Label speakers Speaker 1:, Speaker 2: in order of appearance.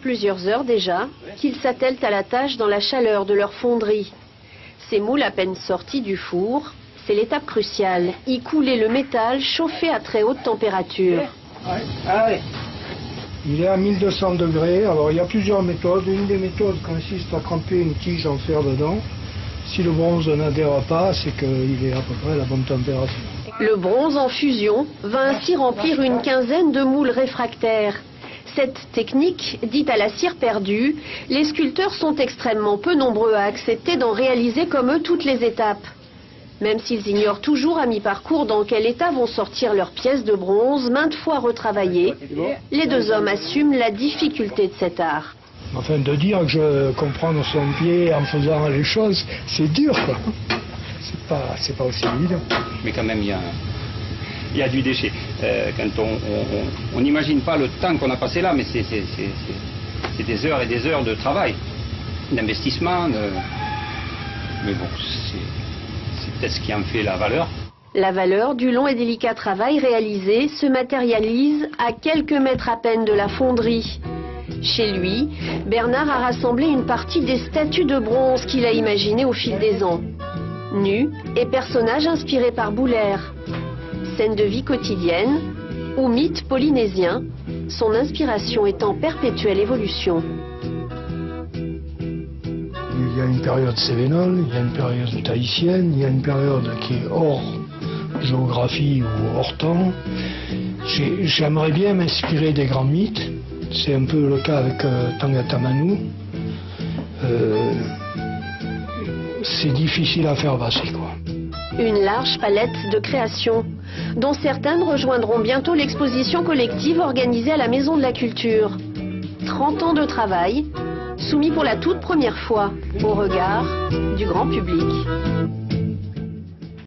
Speaker 1: Plusieurs heures déjà qu'ils s'attellent à la tâche dans la chaleur de leur fonderie. Ces moules à peine sortis du four, c'est l'étape cruciale, y couler le métal chauffé à très haute température.
Speaker 2: Il est à 1200 degrés, alors il y a plusieurs méthodes. Une des méthodes consiste à tremper une tige en fer dedans. Si le bronze n'adhère pas, c'est qu'il est à peu près à la bonne température.
Speaker 1: Le bronze en fusion va ainsi remplir une quinzaine de moules réfractaires. Cette technique, dite à la cire perdue, les sculpteurs sont extrêmement peu nombreux à accepter d'en réaliser comme eux toutes les étapes. Même s'ils ignorent toujours à mi-parcours dans quel état vont sortir leurs pièces de bronze, maintes fois retravaillées, les deux hommes assument la difficulté de cet art.
Speaker 2: Enfin, de dire que je comprends son pied en faisant les choses, c'est dur, quoi. C'est pas aussi évident.
Speaker 3: Mais quand même, il y a du déchet. Quand on n'imagine pas le temps qu'on a passé là, mais c'est des heures et des heures de travail, d'investissement. Mais bon, c'est peut-être ce qui en fait la valeur.
Speaker 1: La valeur du long et délicat travail réalisé se matérialise à quelques mètres à peine de la fonderie. Chez lui, Bernard a rassemblé une partie des statues de bronze qu'il a imaginées au fil des ans. Nus et personnages inspirés par Boulaire. Scènes de vie quotidienne ou mythes polynésiens, son inspiration est en perpétuelle évolution.
Speaker 2: Il y a une période cévénole, il y a une période tahitienne, il y a une période qui est hors géographie ou hors temps. J'aimerais bien m'inspirer des grands mythes. C'est un peu le cas avec Tangata Manu. C'est difficile à faire passer, quoi.
Speaker 1: Une large palette de créations, dont certaines rejoindront bientôt l'exposition collective organisée à la Maison de la Culture. 30 ans de travail, soumis pour la toute première fois au regard du grand public.